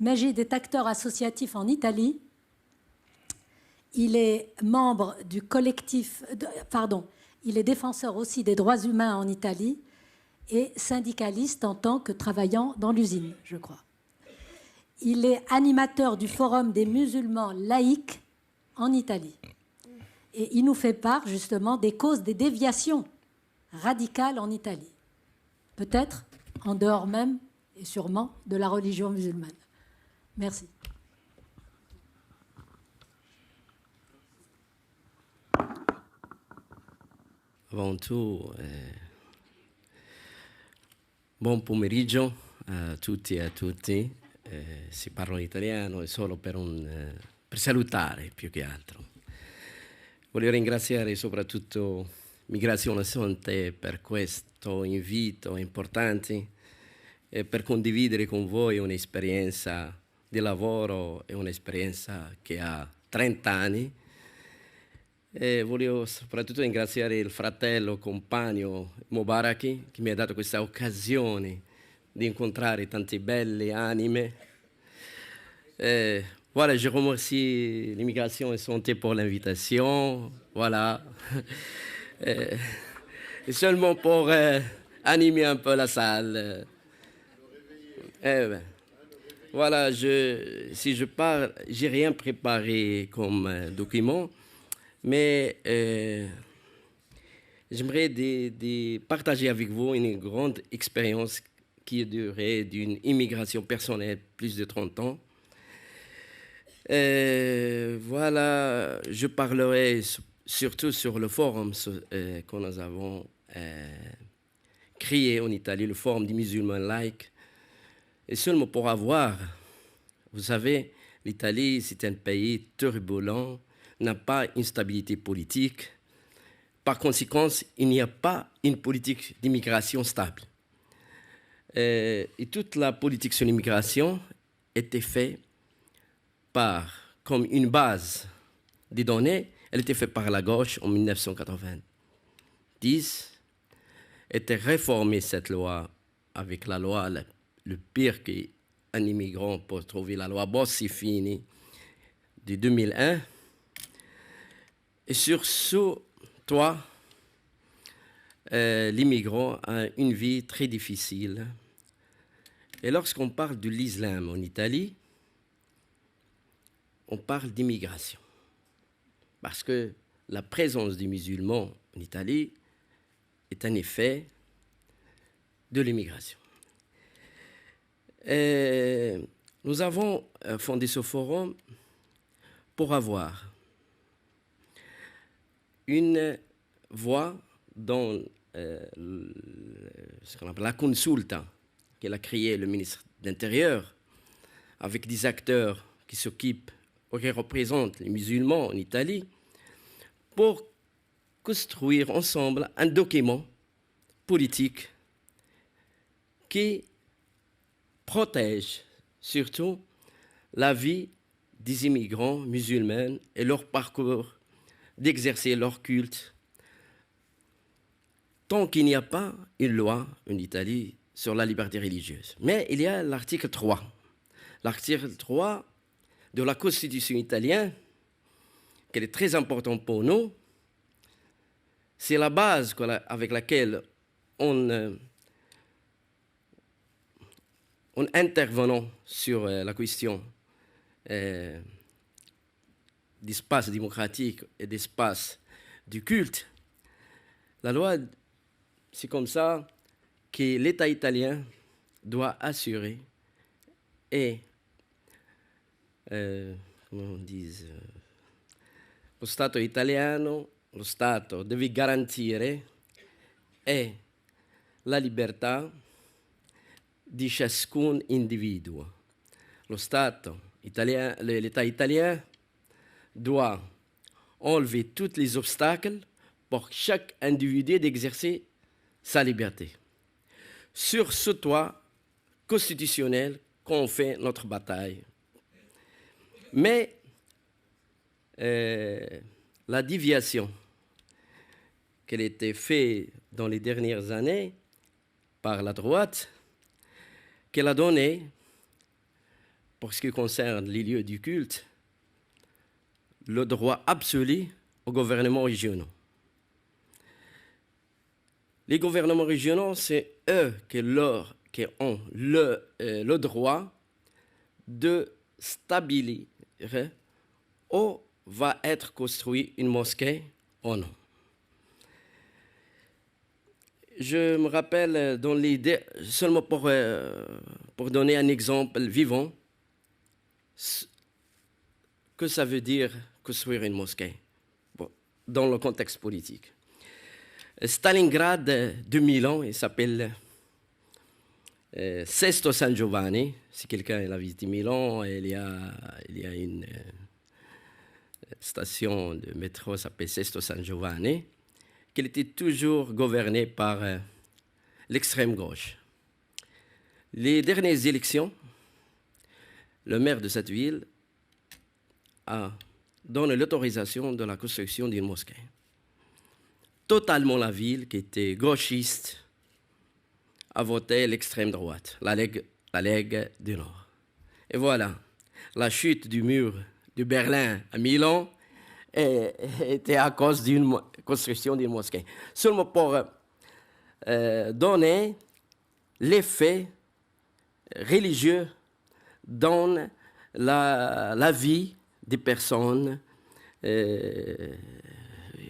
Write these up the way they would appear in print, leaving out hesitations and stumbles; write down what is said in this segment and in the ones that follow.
Majid est acteur associatif en Italie. Il est membre du collectif, il est défenseur aussi des droits humains en Italie et syndicaliste en tant que travaillant dans l'usine, je crois. Il est animateur du Forum des musulmans laïcs en Italie. Et il nous fait part justement des causes des déviations radicales en Italie. Peut-être en dehors même et sûrement de la religion musulmane. Merci. Avant tout, buon pomeriggio a tutti e a tutti. Si parla in italiano, è solo per salutare più che altro. Voglio ringraziare soprattutto Migrazione Sonte per questo invito importante e per condividere con voi un'esperienza di lavoro e un'esperienza che ha 30 anni. E voglio soprattutto ringraziare il fratello, compagno Mubaraki, che mi ha dato questa occasione di incontrare tante belle anime. Voilà, je remercie l'Immigration et Santé pour l'invitation. Voilà. Et seulement pour animer un peu la salle. Voilà, si je parle, j'ai rien préparé comme document. Mais j'aimerais partager avec vous une grande expérience qui a duré d'une immigration personnelle plus de 30 ans. Voilà, je parlerai surtout sur le forum que nous avons créé en Italie, le forum des musulmans laïcs. Et seulement pour avoir, vous savez, l'Italie, c'est un pays turbulent, n'a pas une stabilité politique. Par conséquent, il n'y a pas une politique d'immigration stable. Et toute la politique sur l'immigration était faite comme une base des données. Elle était faite par la gauche en 1990. Était réformée cette loi avec la loi, le pire qu'un immigrant peut trouver, la loi Bossi-Fini de 2001. Et sur ce toit, l'immigrant a une vie très difficile. Et lorsqu'on parle de l'islam en Italie, on parle d'immigration. Parce que la présence des musulmans en Italie est un effet de l'immigration. Nous avons fondé ce forum pour avoir une voix dans ce qu'on appelle la consulta qu'elle a créée le ministre de l'Intérieur avec des acteurs qui s'occupent ou qui représentent les musulmans en Italie pour construire ensemble un document politique qui protège surtout la vie des immigrants musulmans et leur parcours d'exercer leur culte, tant qu'il n'y a pas une loi en Italie sur la liberté religieuse. Mais il y a l'article 3. L'article 3 de la Constitution italienne, qui est très important pour nous, c'est la base avec laquelle on intervenant sur la question d'espace démocratique et d'espace du culte. La loi, c'est comme ça que l'État italien doit assurer et, comment on dit, lo Stato italiano, lo Stato deve garantire la libertà di ciascun individuo. Lo Stato italien, l'État italien doit enlever tous les obstacles pour chaque individu d'exercer sa liberté. Sur ce toit constitutionnel qu'on fait notre bataille. Mais la déviation qu'elle a été faite dans les dernières années par la droite, qu'elle a donné pour ce qui concerne les lieux du culte, le droit absolu aux gouvernements régionaux. Les gouvernements régionaux, c'est eux qui ont le droit de stabiliser où va être construite une mosquée ou non. Je me rappelle dans l'idée, seulement pour donner un exemple vivant, que ça veut dire construire une mosquée dans le contexte politique. Stalingrad, 2000 ans, il s'appelle Sesto San Giovanni. Si quelqu'un a visité Milan, il y a une station de métro qui s'appelle Sesto San Giovanni, qui était toujours gouvernée par l'extrême gauche. Les dernières élections, le maire de cette ville a donné l'autorisation de la construction d'une mosquée. Totalement la ville, qui était gauchiste, a voté l'extrême droite, la Ligue du Nord. Et voilà, la chute du mur de Berlin à Milan était à cause d'une construction d'une mosquée. Seulement pour donner l'effet religieux dans la vie des personnes,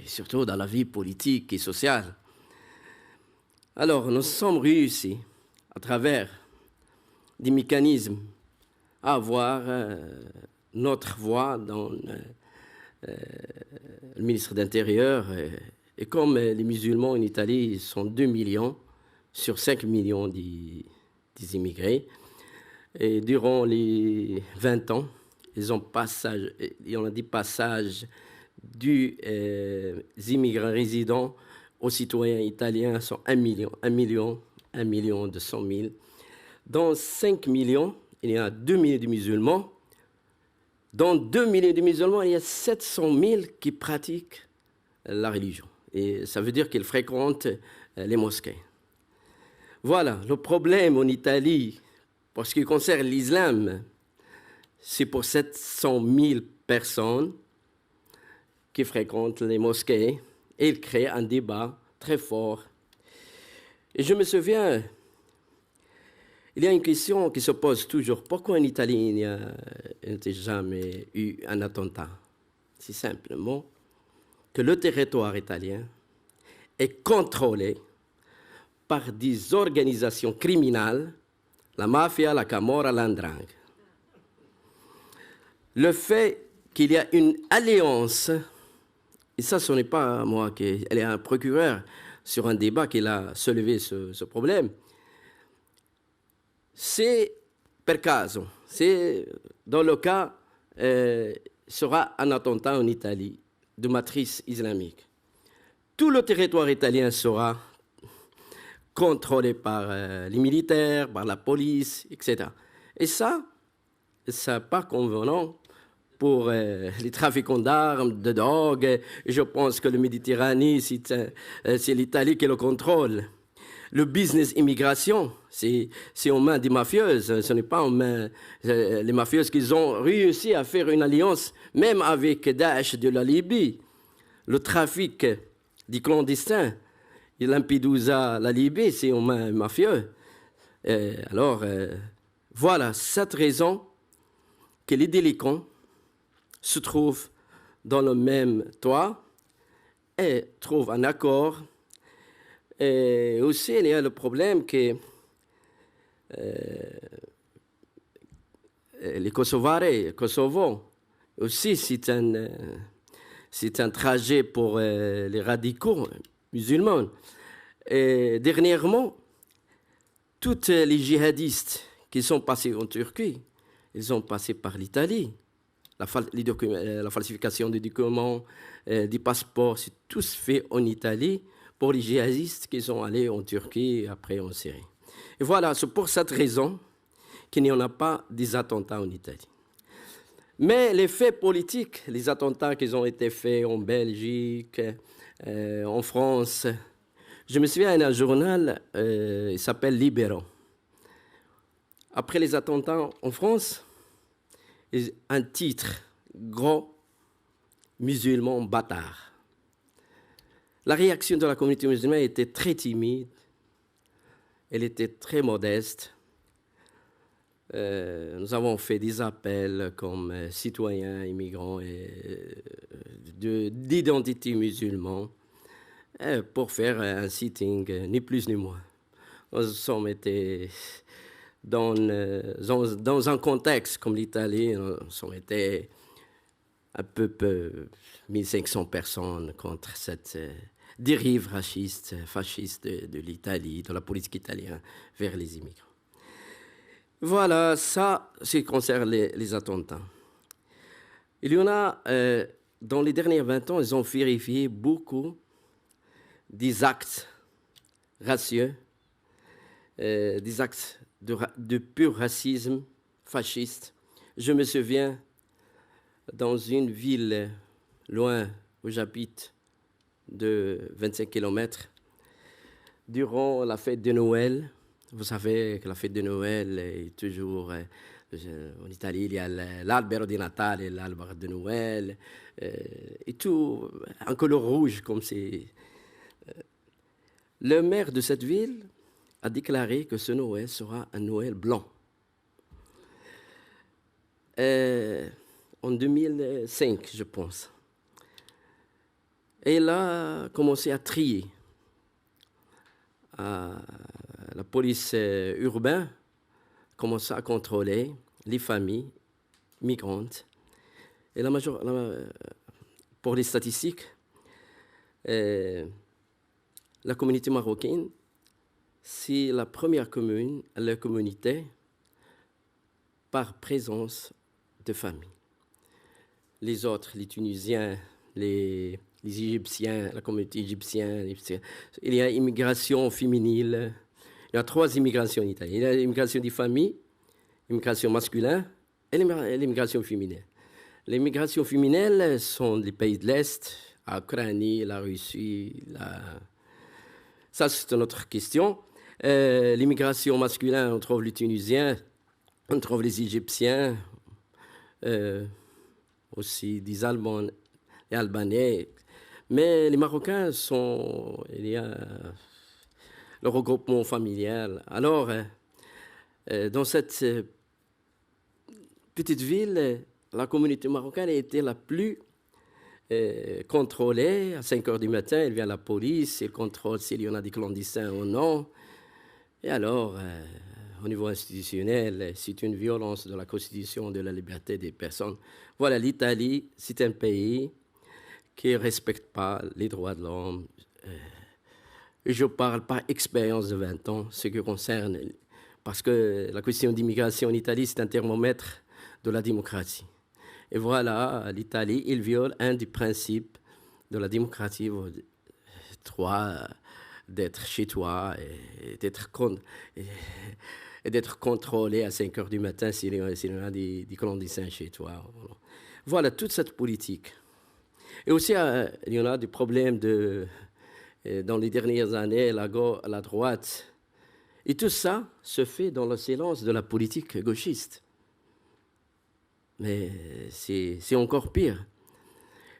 surtout dans la vie politique et sociale. Alors, nous sommes réussis, à travers des mécanismes, à avoir notre voix dans le ministre de l'Intérieur. Et comme les musulmans en Italie sont 2 millions sur 5 millions des immigrés, et durant les 20 ans, ils ont des passages des immigrants résidents aux citoyens italiens sont 1 million 200 000. Dans 5 millions, il y a 2 millions de musulmans. Dans 2 millions de musulmans, il y a 700 000 qui pratiquent la religion. Et ça veut dire qu'ils fréquentent les mosquées. Voilà, le problème en Italie, pour ce qui concerne l'islam, c'est pour 700 000 personnes qui fréquentent les mosquées et il crée un débat très fort. Et je me souviens, il y a une question qui se pose toujours. Pourquoi en Italie il n'y a jamais eu un attentat? C'est simplement que le territoire italien est contrôlé par des organisations criminelles, la mafia, la camorra, l'andrangheta. Le fait qu'il y a une alliance, et ça, ce n'est pas moi, elle est un procureur sur un débat qui a soulevé ce problème, c'est per caso, c'est dans le cas, sera un attentat en Italie de matrice islamique. Tout le territoire italien sera contrôlé par les militaires, par la police, etc. Et ça, c'est pas convenant pour les trafiquants d'armes, de drogue. Je pense que le Méditerranée, c'est l'Italie qui le contrôle. Le business immigration, c'est en main des mafieuses. Ce n'est pas en main les mafieuses qui ont réussi à faire une alliance, même avec Daesh de la Libye. Le trafic des clandestins, et Lampedusa, la Libye, c'est en main mafieux. Alors, voilà cette raison que les délinquants se trouvent dans le même toit et trouvent un accord. Et aussi, il y a le problème que les Kosovo, aussi, c'est un trajet pour les radicaux musulmans. Et dernièrement, tous les djihadistes qui sont passés en Turquie, ils ont passé par l'Italie. La falsification des documents, des passeports, c'est tout fait en Italie pour les djihadistes qui sont allés en Turquie et après en Syrie. Et voilà, c'est pour cette raison qu'il n'y en a pas des attentats en Italie. Mais les faits politiques, les attentats qui ont été faits en Belgique, en France, je me souviens d'un journal, il s'appelle Libéron. Après les attentats en France, un titre, gros musulman bâtard. La réaction de la communauté musulmane était très timide, elle était très modeste. Nous avons fait des appels comme citoyens, immigrants d'identité musulmane pour faire un sitting, ni plus ni moins. Nous sommes été dans un contexte comme l'Italie, nous sommes été un peu 1500 personnes contre cette dérive raciste, fasciste de l'Italie, de la politique italienne vers les immigrants. Voilà, ça, ce qui concerne les attentats. Il y en a, dans les derniers 20 ans, ils ont vérifié beaucoup des actes racieux, des actes de pur racisme fasciste. Je me souviens, dans une ville loin où j'habite, de 25 km, durant la fête de Noël. Vous savez que la fête de Noël est toujours... en Italie, il y a l'albero di Natale, l'albero de Noël, et tout en couleur rouge, comme c'est... Le maire de cette ville a déclaré que ce Noël sera un Noël blanc. En 2005, je pense. Et il a commencé à trier. La police urbaine commence à contrôler les familles migrantes. Et pour les statistiques, la communauté marocaine, c'est la première communauté par présence de famille. Les autres, les Tunisiens, les Égyptiens, la communauté égyptienne, il y a immigration féminine. Il y a 3 immigrations en Italie. Il y a l'immigration des familles, l'immigration masculine et l'immigration féminine. Les migrations féminines sont des pays de l'Est, la Ukraine, la Russie. Ça, c'est une autre question. L'immigration masculine, on trouve les Tunisiens, on trouve les Égyptiens, aussi des Allemands, les Albanais. Mais les Marocains il y a le regroupement familial. Alors, dans cette petite ville, la communauté marocaine a été la plus contrôlée. À 5 heures du matin, il vient la police, il contrôle s'il y en a des clandestins ou non. Et alors, au niveau institutionnel, c'est une violence de la Constitution, de la liberté des personnes. Voilà, l'Italie, c'est un pays qui ne respecte pas les droits de l'homme. Je parle par expérience de 20 ans, ce qui concerne, parce que la question d'immigration en Italie, c'est un thermomètre de la démocratie. Et voilà, l'Italie, il viole un des principes de la démocratie, d'être chez toi et d'être contrôlé à 5 heures du matin s'il y a des clandestins chez toi. Voilà, toute cette politique. Et aussi, il y en a des problèmes dans les dernières années, la droite. Et tout ça se fait dans le silence de la politique gauchiste. Mais c'est encore pire.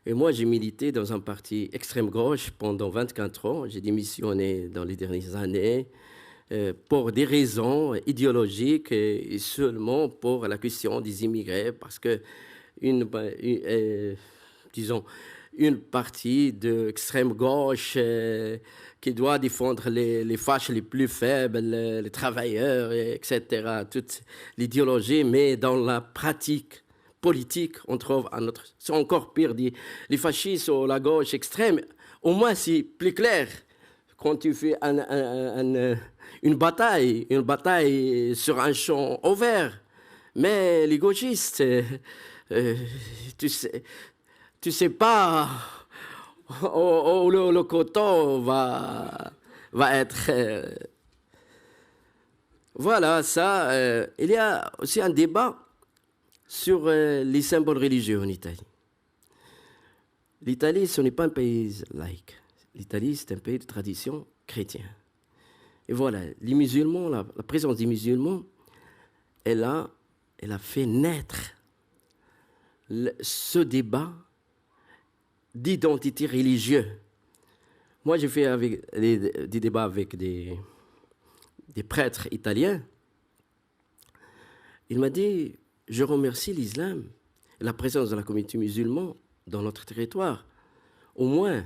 Et moi, j'ai milité dans un parti extrême gauche pendant 24 ans. J'ai démissionné dans les dernières années pour des raisons idéologiques et seulement pour la question des immigrés, parce que disons, une partie d'extrême gauche qui doit défendre les fâches les plus faibles, les travailleurs, etc. Toute l'idéologie, mais dans la pratique politique, on trouve c'est encore pire, les fascistes ou la gauche extrême. Au moins, c'est plus clair quand tu fais une bataille sur un champ ouvert. Mais les gauchistes, tu sais pas où le coton va être. Voilà, ça. Il y a aussi un débat sur les symboles religieux en Italie. L'Italie, ce n'est pas un pays laïque. L'Italie, c'est un pays de tradition chrétienne. Et voilà, les musulmans, la présence des musulmans, elle a fait naître ce débat d'identité religieuse. Moi, j'ai fait des débats avec des prêtres italiens. Il m'a dit, je remercie l'islam, la présence de la communauté musulmane dans notre territoire. Au moins,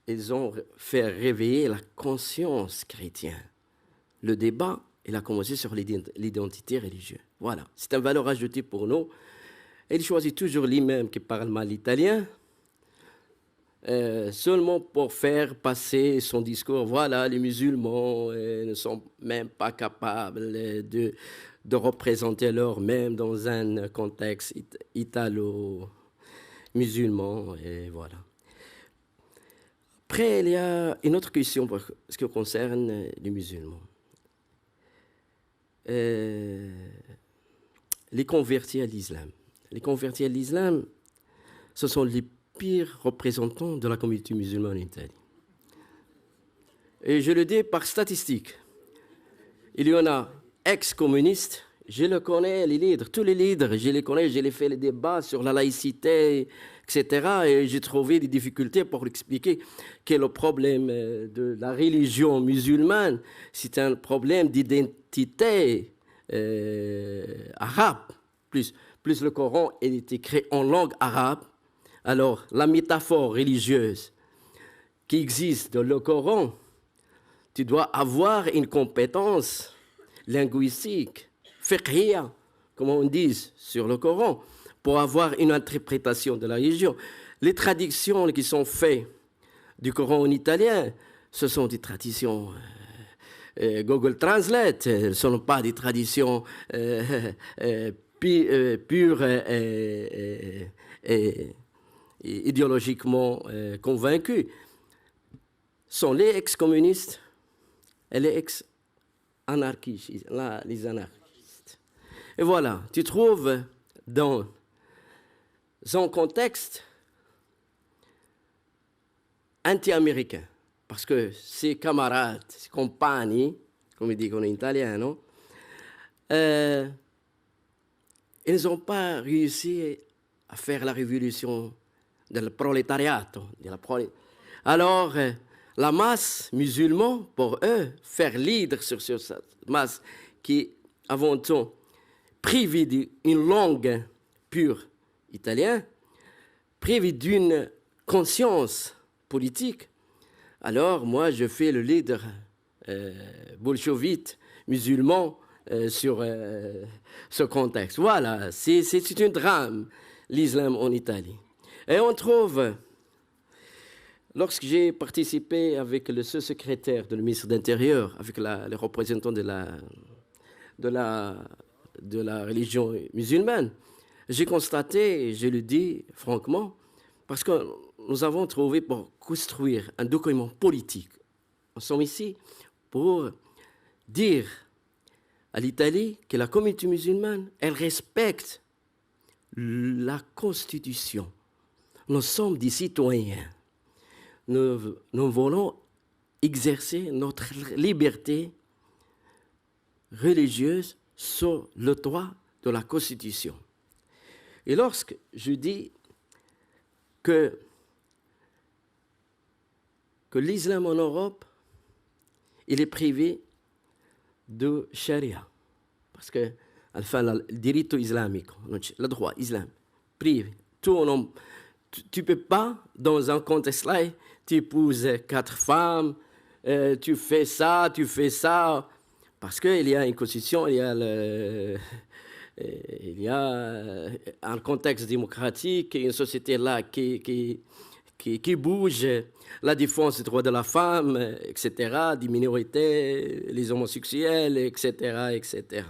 ils ont fait réveiller la conscience chrétienne. Le débat, il a commencé sur l'identité religieuse. Voilà, c'est une valeur ajoutée pour nous. Il choisit toujours l'imam qui parle mal l'italien, seulement pour faire passer son discours. Voilà, les musulmans ne sont même pas capables de représenter leur même dans un contexte italo-musulman. Et voilà. Après, il y a une autre question pour ce qui concerne les musulmans. Les convertis à l'islam. Les convertis à l'islam, ce sont les pires représentants de la communauté musulmane en Italie. Et je le dis par statistique. Il y en a ex-communistes, je le connais, les leaders, tous les leaders, je les connais, j'ai fait les débats sur la laïcité, etc. Et j'ai trouvé des difficultés pour expliquer que le problème de la religion musulmane, c'est un problème d'identité arabe. Plus le Coran est écrit en langue arabe, alors la métaphore religieuse qui existe dans le Coran, tu dois avoir une compétence linguistique, fiqhiyya, comme on dit sur le Coran, pour avoir une interprétation de la religion. Les traductions qui sont faites du Coran en italien, ce sont des traditions Google Translate, ce ne sont pas des traditions pures et idéologiquement convaincus. Sont les ex-communistes et les ex-anarchistes, les anarchistes. Et voilà, tu trouves dans un contexte anti-américain, parce que ses camarades, ses compagni, come dicono in italiano, ils n'ont pas réussi à faire la révolution du prolétariat. Alors, la masse musulmane, pour eux, faire leader sur cette masse qui, avant tout, privée d'une langue pure italienne, privée d'une conscience politique, alors moi, je fais le leader bolchevique musulman sur ce contexte. Voilà, c'est un drame, l'islam en Italie. Et on trouve, lorsque j'ai participé avec le sous-secrétaire de ministre de l'Intérieur, avec les représentants de la religion musulmane, j'ai constaté, et je le dis franchement, parce que nous avons trouvé pour construire un document politique. Nous sommes ici pour dire à l'Italie que la communauté musulmane, elle respecte la Constitution. Nous sommes des citoyens. Nous voulons exercer notre liberté religieuse sur le toit de la Constitution. Et lorsque je dis que l'islam en Europe, il est privé de charia. Parce que, enfin, le diritto islamico, le droit islam, privé. Tu ne peux pas, dans un contexte là, tu épouses 4 femmes, tu fais ça. Parce qu'il y a une constitution, il y a un contexte démocratique, une société là qui bouge, la défense des droits de la femme, etc., des minorités, les homosexuels, etc., etc.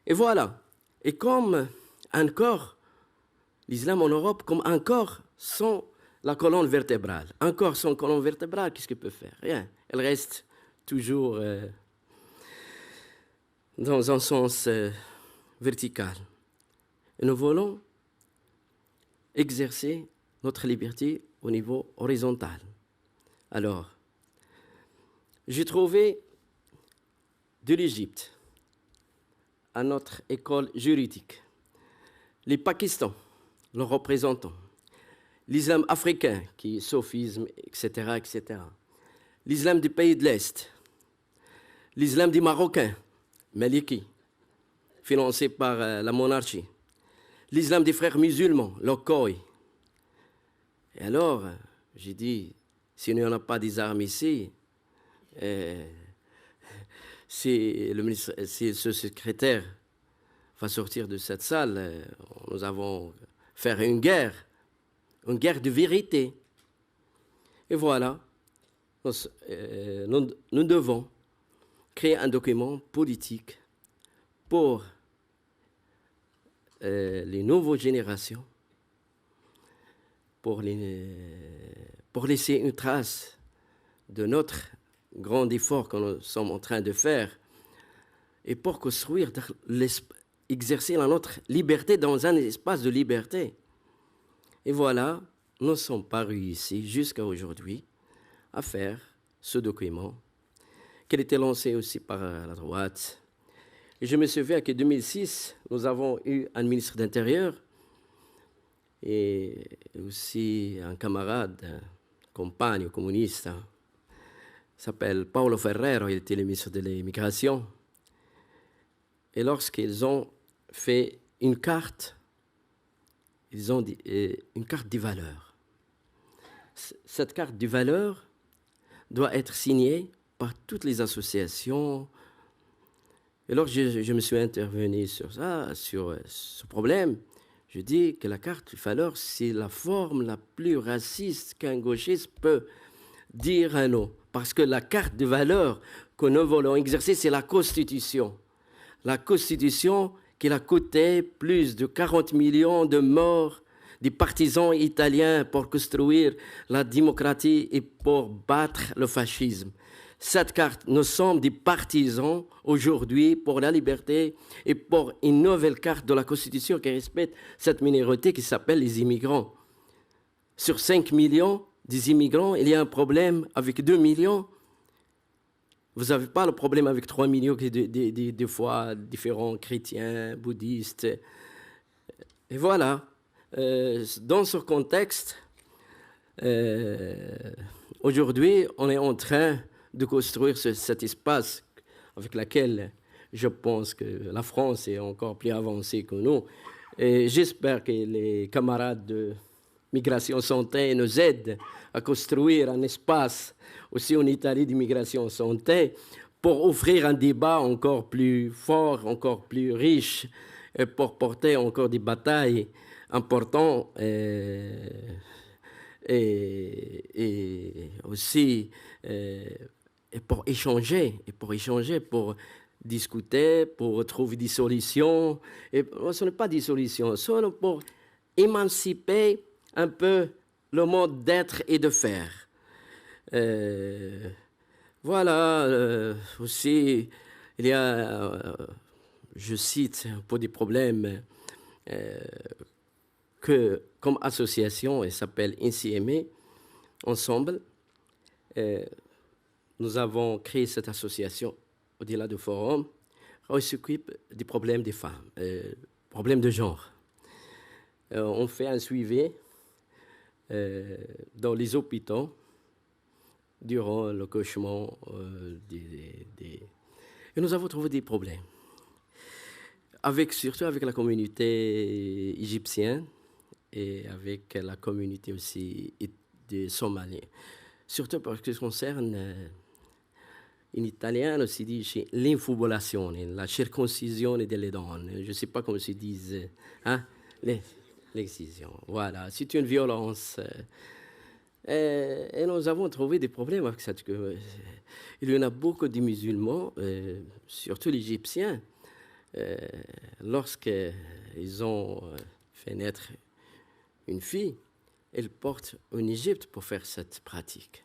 Et voilà. Et comme encore, l'islam en Europe, comme encore sans la colonne vertébrale. Encore sans colonne vertébrale, qu'est-ce qu'il peut faire? Rien. Elle reste toujours dans un sens vertical. Et nous voulons exercer notre liberté au niveau horizontal. Alors, j'ai trouvé de l'Égypte à notre école juridique les Pakistans, leurs représentants, l'islam africain, qui est sophisme, etc., etc., l'islam des pays de l'Est, l'islam des Marocains, Maliki, financé par la monarchie, l'islam des frères musulmans, Lokoi. Et alors, j'ai dit, s'il n'y en a pas des armes ici, si ce secrétaire va sortir de cette salle, nous allons faire une guerre de vérité. Et voilà, nous devons créer un document politique pour les nouvelles générations, pour laisser une trace de notre grand effort que nous sommes en train de faire et pour construire, exercer notre liberté dans un espace de liberté. Et voilà, nous sommes parus ici jusqu'à aujourd'hui à faire ce document qui a été lancé aussi par la droite. Et je me souviens qu'en 2006, nous avons eu un ministre d'Intérieur et aussi un camarade, un compagne communiste, s'appelle Paulo Ferrero, il était le ministre de l'immigration. Et lorsqu'ils ont fait une carte, ils ont dit, une carte des valeurs. Cette carte des valeurs doit être signée par toutes les associations. Et alors je me suis intervenu sur ça, sur ce problème. Je dis que la carte des valeurs, c'est la forme la plus raciste qu'un gauchiste peut dire un non. Parce que la carte des valeurs que nous voulons exercer, c'est la Constitution. La Constitution qui a coûté plus de 40 millions de morts des partisans italiens pour construire la démocratie et pour battre le fascisme. Cette carte, nous sommes des partisans aujourd'hui pour la liberté et pour une nouvelle carte de la Constitution qui respecte cette minorité qui s'appelle les immigrants. Sur 5 millions des immigrants, il y a un problème avec 2 millions. Vous n'avez pas le problème avec 3 millions de fois différents chrétiens, bouddhistes. Et voilà. Dans ce contexte, aujourd'hui, on est en train de construire cet espace avec lequel je pense que la France est encore plus avancée que nous. Et j'espère que les camarades de Migration Santé nous aident à construire un espace aussi en Italie d'immigration santé pour offrir un débat encore plus fort, encore plus riche, et pour porter encore des batailles importantes et aussi et pour échanger, pour discuter, pour trouver des solutions. Et ce n'est pas des solutions, seulement pour émanciper un peu le mode d'être et de faire. Voilà, aussi, il y a, je cite, pour des problèmes que, comme association, elle s'appelle INCME, ensemble, nous avons créé cette association au-delà du forum, où s'occupe des problèmes des femmes, problèmes de genre. On fait un suivi dans les hôpitaux durant le cauchemar et nous avons trouvé des problèmes. Surtout avec la communauté égyptienne et avec la communauté aussi des Somaliens. Surtout parce que ce concerne, in italiano si dice l'infubulazione, la circoncisione delle donne. Je ne sais pas comment se dit, hein? L'excision. Voilà, c'est une violence. Et nous avons trouvé des problèmes avec ça. Il y en a beaucoup de musulmans, surtout les Égyptiens, lorsqu'ils ont fait naître une fille, ils portent en Égypte pour faire cette pratique.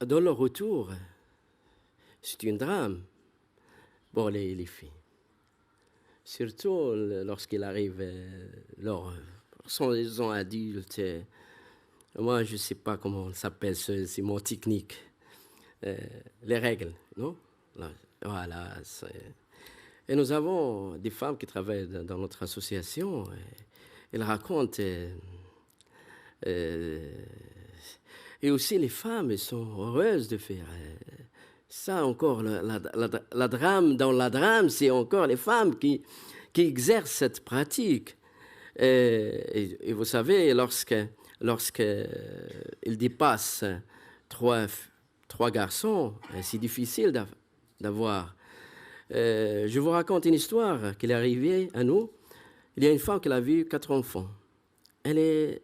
Dans le retour, c'est un drame pour les filles. Surtout lorsqu'ils arrivent, ils sont adultes. Moi, je ne sais pas comment on s'appelle, c'est mon technique. Les règles, non? Voilà. Et nous avons des femmes qui travaillent dans notre association. Elles racontent. Et aussi, les femmes elles sont heureuses de faire. Ça, encore, la drame dans la drame, c'est encore les femmes qui exercent cette pratique. Et vous savez, lorsqu'ils dépassent trois garçons, c'est difficile d'avoir. Je vous raconte une histoire qui est arrivée à nous. Il y a une femme qui a vu 4 enfants. Elle est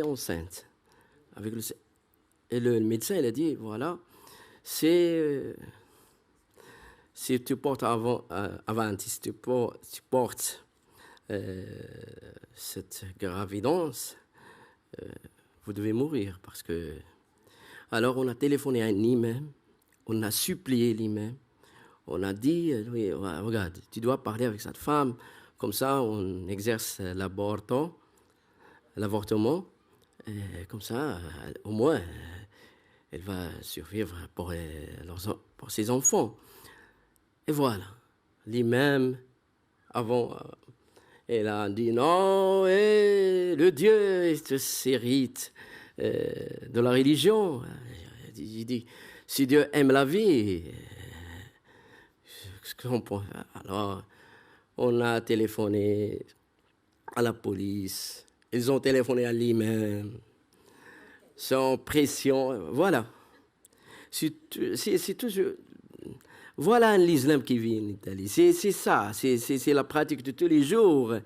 enceinte. Et le médecin, il a dit, voilà, si tu portes si tu portes cette gravidence, vous devez mourir. Parce que... Alors, on a téléphoné à un imam, on a supplié l'imam, on a dit, oui, regarde, tu dois parler avec cette femme, comme ça, on exerce l'avortement, et comme ça, au moins, elle va survivre pour ses enfants. Et voilà, l'imam, avant, elle a dit non, le Dieu, ces rites de la religion. Il dit, si Dieu aime la vie, alors on a téléphoné à la police, ils ont téléphoné à l'imam, sans pression, voilà. C'est toujours... Voilà l'islam qui vit en Italie. C'est ça, c'est la pratique de tous les jours.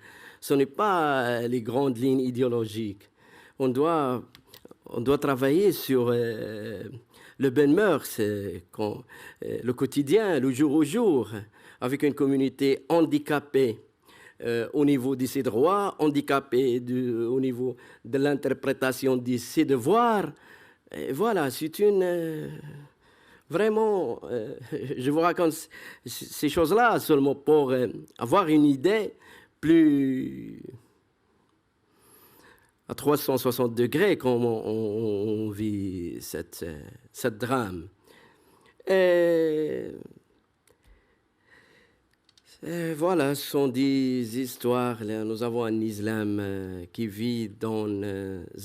Ce n'est pas les grandes lignes idéologiques. On doit travailler sur le bon mœurs, le quotidien, le jour au jour, avec une communauté handicapée au niveau de ses droits, handicapée au niveau de l'interprétation de ses devoirs. Et voilà, c'est une... Vraiment, je vous raconte ces choses-là seulement pour avoir une idée plus à 360 degrés comment on vit cette drame. Et voilà, ce sont des histoires. Là, nous avons un islam qui vit dans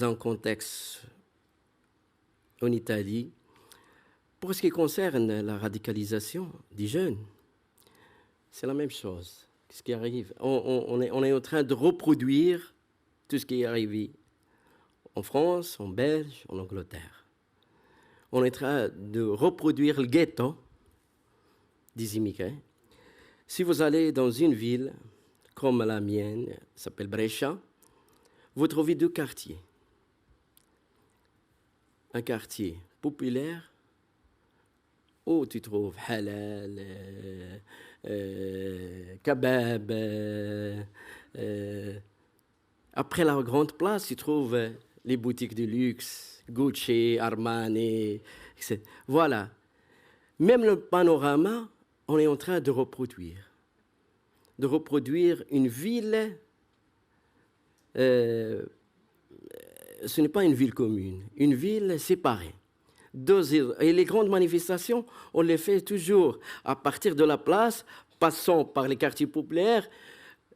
un contexte en Italie. Pour ce qui concerne la radicalisation des jeunes, c'est la même chose. Ce qui arrive, on est en train de reproduire tout ce qui est arrivé en France, en Belgique, en Angleterre. On est en train de reproduire le ghetto des immigrés. Si vous allez dans une ville comme la mienne, ça s'appelle Brescia, vous trouvez 2 quartiers. Un quartier populaire où tu trouves halal, kebab. Après la grande place, tu trouves les boutiques de luxe, Gucci, Armani, etc. Voilà. Même le panorama, on est en train de reproduire une ville. Ce n'est pas une ville commune, une ville séparée. Et les grandes manifestations, on les fait toujours à partir de la place, passant par les quartiers populaires,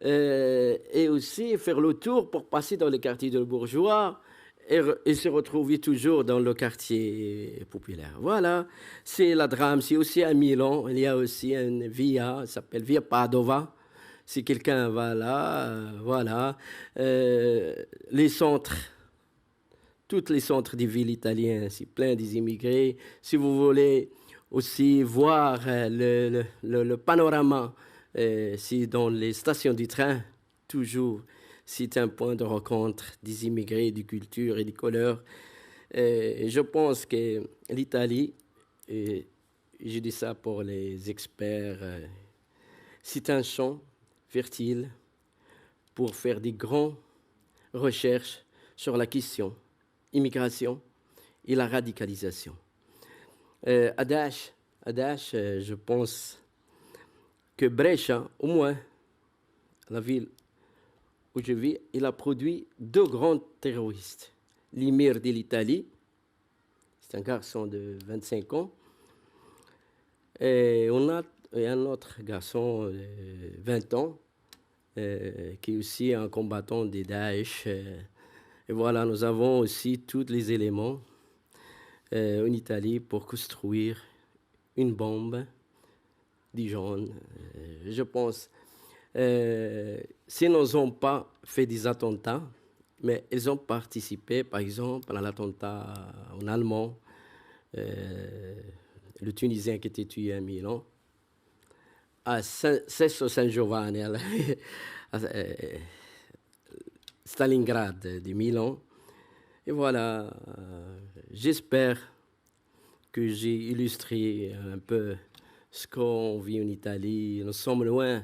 et aussi faire le tour pour passer dans les quartiers de bourgeois et se retrouver toujours dans le quartier populaire. Voilà, c'est la drame. C'est aussi à Milan, il y a aussi une via, ça s'appelle Via Padova. Si quelqu'un va là, voilà. Les centres... Tous les centres des villes italiennes, c'est plein des immigrés. Si vous voulez aussi voir le panorama, c'est dans les stations du train, toujours, c'est un point de rencontre des immigrés, des cultures et des couleurs. Et je pense que l'Italie, et je dis ça pour les experts, c'est un champ fertile pour faire des grandes recherches sur la question immigration et la radicalisation. À Daesh, je pense que Brescia, au moins, la ville où je vis, il a produit 2 grands terroristes. L'émir de l'Italie, c'est un garçon de 25 ans, et et un autre garçon de 20 ans qui est aussi un combattant des Daesh. Et voilà, nous avons aussi tous les éléments en Italie pour construire une bombe Dijon. Je pense, s'ils n'ont pas fait des attentats, mais ils ont participé, par exemple, à l'attentat en Allemand, le Tunisien qui était tué à Milan, à Sesto San Giovanni, à Stalingrad de Milan. Et voilà, j'espère que j'ai illustré un peu ce qu'on vit en Italie. Nous sommes loin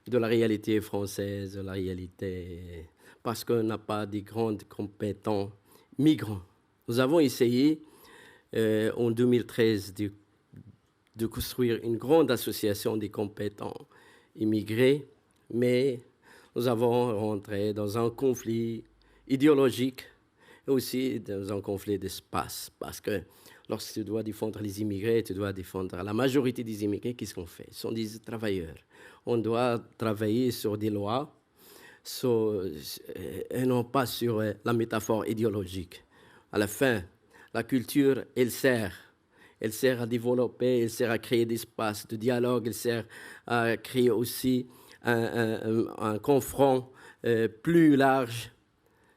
de la réalité française, de la réalité, parce qu'on n'a pas de grands compétents migrants. Nous avons essayé en 2013 de construire une grande association des compétents immigrés, mais nous avons rentré dans un conflit idéologique et aussi dans un conflit d'espace, parce que lorsque tu dois défendre les immigrés, tu dois défendre la majorité des immigrés. Qu'est-ce qu'on fait? Ce sont des travailleurs. On doit travailler sur des lois et non pas sur la métaphore idéologique. À la fin, la culture, elle sert à développer, elle sert à créer des espaces de dialogue, elle sert à créer aussi un confront plus large.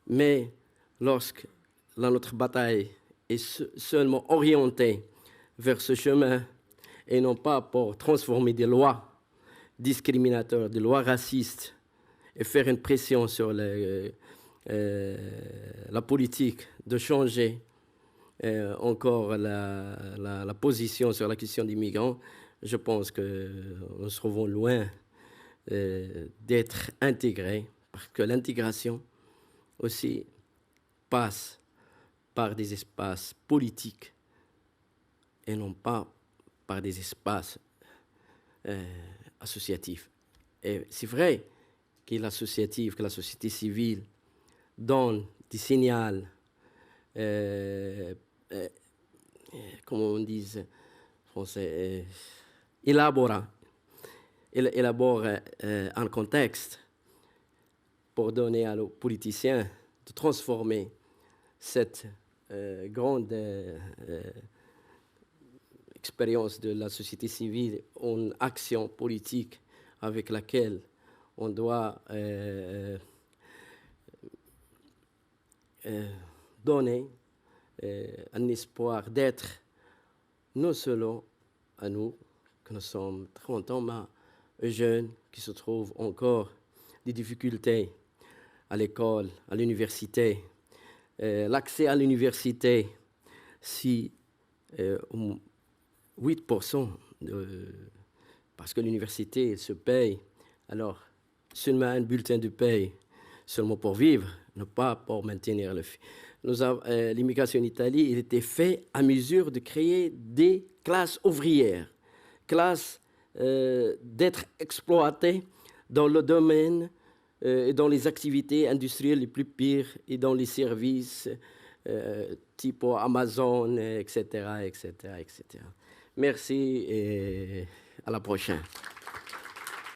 Mais lorsque notre bataille est seulement orientée vers ce chemin et non pas pour transformer des lois discriminatoires, des lois racistes et faire une pression sur la politique de changer encore la position sur la question des migrants, je pense que nous serons loin d'être intégrés, parce que l'intégration aussi passe par des espaces politiques et non pas par des espaces associatifs. Et c'est vrai que l'associatif, que la société civile donne des signaux, comment on dit en français, élabore un contexte pour donner aux politiciens de transformer cette grande expérience de la société civile en action politique avec laquelle on doit donner un espoir d'être non seulement à nous, que nous sommes 30 ans, mais jeunes qui se trouvent encore des difficultés à l'école, à l'université. L'accès à l'université, si 8%, parce que l'université se paye, alors seulement un bulletin de paye, seulement pour vivre, non pas pour maintenir le fait. L'immigration en Italie, il était fait à mesure de créer des classes ouvrières, classes d'être exploitées dans le domaine et dans les activités industrielles les plus pires et dans les services type Amazon, etc., etc., etc. Merci et à la prochaine.